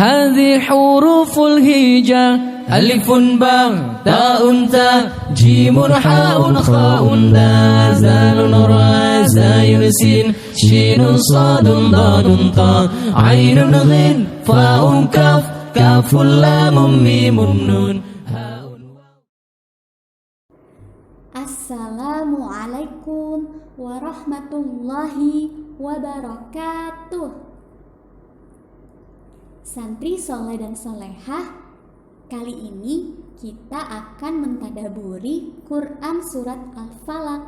هذه حروف الهجاء ألف باء تاء تاء جيم حاء خاء دال زال راء زاي سين شين صاد ضاد طاء عين غين فاء كاف كاف لام ميم نون. Assalamualaikum warahmatullahi wabarakatuh. Santri soleh dan solehah, kali ini kita akan mentadaburi Quran surat Al-Falaq.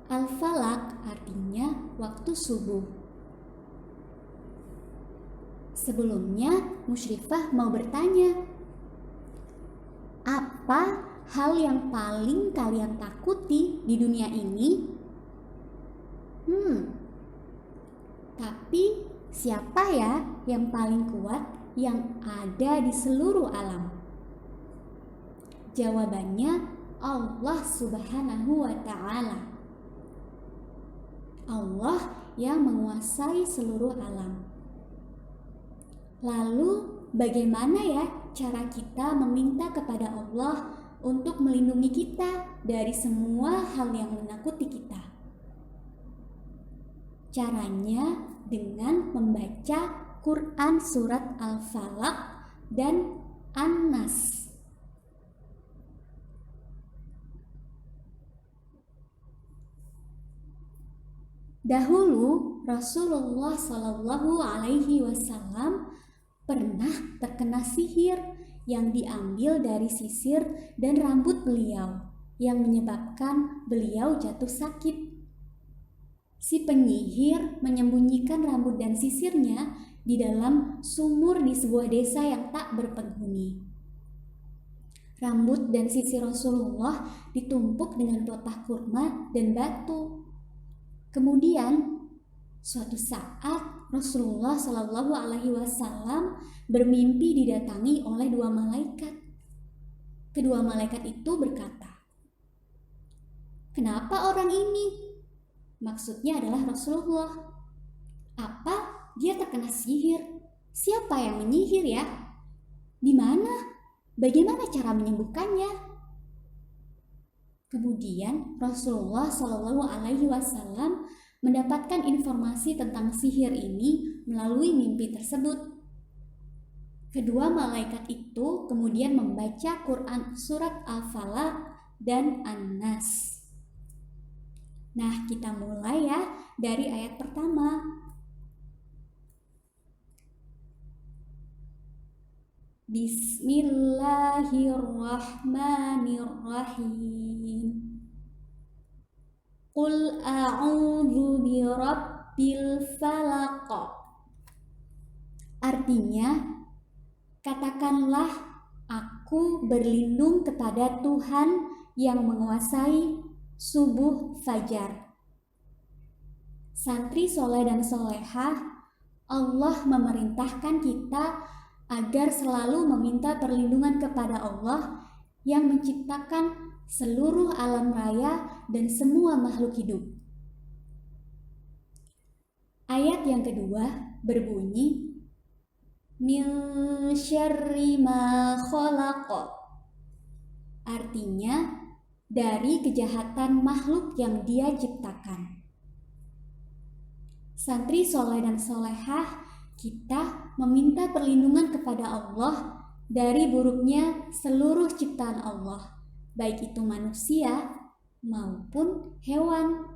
Al-Falaq artinya waktu subuh. Sebelumnya, Musyrifah mau bertanya, apa hal yang paling kalian takuti di dunia ini? Tapi siapa ya yang paling kuat yang ada di seluruh alam? Jawabannya Allah Subhanahu wa Ta'ala. Allah yang menguasai seluruh alam. Lalu bagaimana ya cara kita meminta kepada Allah untuk melindungi kita dari semua hal yang menakuti kita? Caranya dengan membaca Quran surat Al-Falaq dan An-Nas. Dahulu Rasulullah Shallallahu Alaihi Wasallam pernah terkena sihir yang diambil dari sisir dan rambut beliau yang menyebabkan beliau jatuh sakit. Si penyihir menyembunyikan rambut dan sisirnya di dalam sumur di sebuah desa yang tak berpenghuni. Rambut dan sisir Rasulullah ditumpuk dengan pelepah kurma dan batu. Kemudian suatu saat Rasulullah Shallallahu Alaihi Wasallam bermimpi didatangi oleh dua malaikat. Kedua malaikat itu berkata, "Kenapa orang ini?" Maksudnya adalah Rasulullah. "Apa dia terkena sihir? Siapa yang menyihir ya? Di mana? Bagaimana cara menyembuhkannya?" Kemudian Rasulullah Shallallahu Alaihi Wasallam mendapatkan informasi tentang sihir ini melalui mimpi tersebut. Kedua malaikat itu kemudian membaca Quran surat Al-Falaq dan An-Nas. Nah, kita mulai ya dari ayat pertama. Bismillahirrahmanirrahim. Qul a'udzu birabbil falaq. Artinya, katakanlah aku berlindung kepada Tuhan yang menguasai subuh fajar. Santri soleh dan solehah, Allah memerintahkan kita agar selalu meminta perlindungan kepada Allah yang menciptakan seluruh alam raya dan semua makhluk hidup. Ayat yang kedua berbunyi, min syarri ma khalaq. Artinya, dari kejahatan makhluk yang Dia ciptakan. Santri soleh dan solehah, kita meminta perlindungan kepada Allah dari buruknya seluruh ciptaan Allah, baik itu manusia maupun hewan.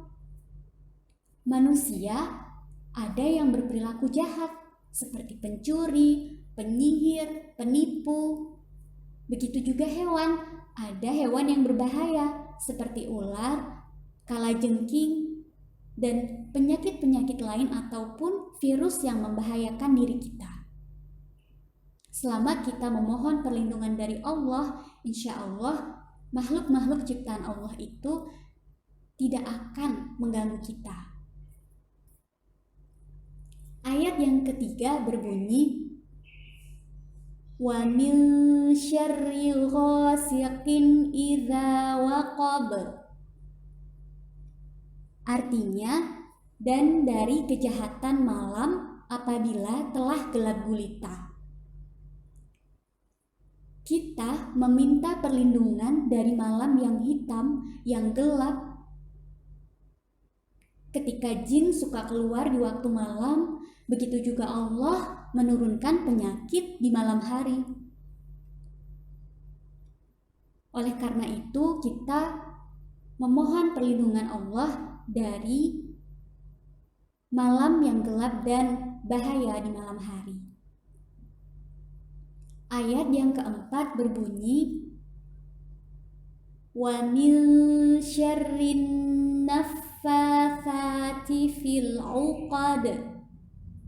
Manusia ada yang berperilaku jahat seperti pencuri, penyihir, penipu. Begitu juga hewan, ada hewan yang berbahaya seperti ular, kalajengking, dan penyakit-penyakit lain ataupun virus yang membahayakan diri kita. Selama kita memohon perlindungan dari Allah, insya Allah makhluk-makhluk ciptaan Allah itu tidak akan mengganggu kita. Ayat yang ketiga berbunyi, wa min syarril ghasiqin idza waqab. Artinya, dan dari kejahatan malam apabila telah gelap gulita. Kita meminta perlindungan dari malam yang hitam, yang gelap. Ketika jin suka keluar di waktu malam, begitu juga Allah menurunkan penyakit di malam hari. Oleh karena itu, kita memohon perlindungan Allah dari malam yang gelap dan bahaya di malam hari. Ayat yang keempat berbunyi, wa min syarrin naffatsati fil 'uqad.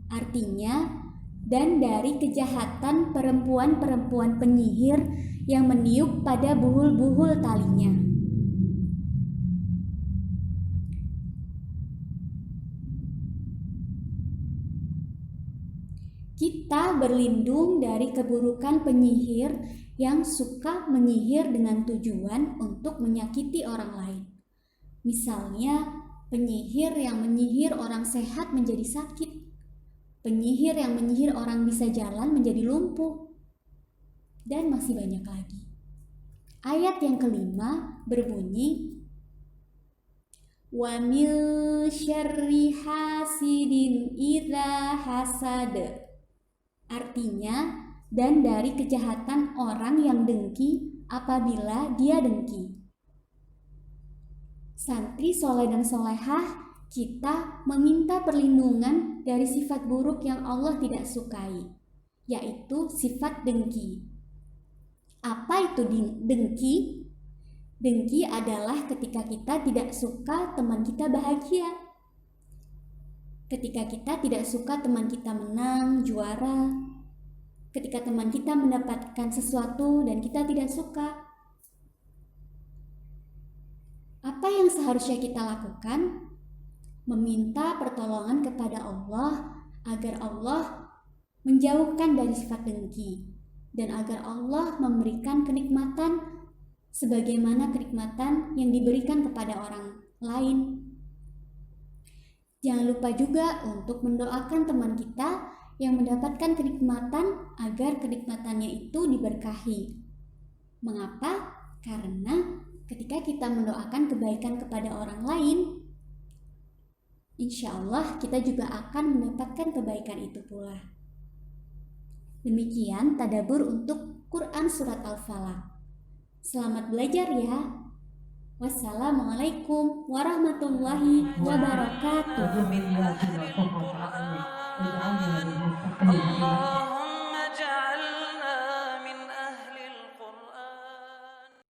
Artinya, dan dari kejahatan perempuan-perempuan penyihir yang meniup pada buhul-buhul talinya. Kita berlindung dari keburukan penyihir yang suka menyihir dengan tujuan untuk menyakiti orang lain. Misalnya, penyihir yang menyihir orang sehat menjadi sakit, penyihir yang menyihir orang bisa jalan menjadi lumpuh, dan masih banyak lagi. Ayat yang kelima berbunyi, wa min syarri hasidin idza hasad. Artinya, dan dari kejahatan orang yang dengki apabila dia dengki. Santri soleh dan solehah, kita meminta perlindungan dari sifat buruk yang Allah tidak sukai, yaitu sifat dengki. Apa itu dengki? Dengki adalah ketika kita tidak suka teman kita bahagia. Ketika kita tidak suka teman kita menang, juara. Ketika teman kita mendapatkan sesuatu dan kita tidak suka. Apa yang seharusnya kita lakukan? Meminta pertolongan kepada Allah agar Allah menjauhkan dari sifat dengki dan agar Allah memberikan kenikmatan sebagaimana kenikmatan yang diberikan kepada orang lain. Jangan lupa juga untuk mendoakan teman kita yang mendapatkan kenikmatan agar kenikmatannya itu diberkahi. Mengapa? Karena ketika kita mendoakan kebaikan kepada orang lain, insya Allah kita juga akan mendapatkan kebaikan itu pula. Demikian tadabbur untuk Quran Surat Al-Falaq. Selamat belajar ya. Wassalamualaikum warahmatullahi wabarakatuh. Allah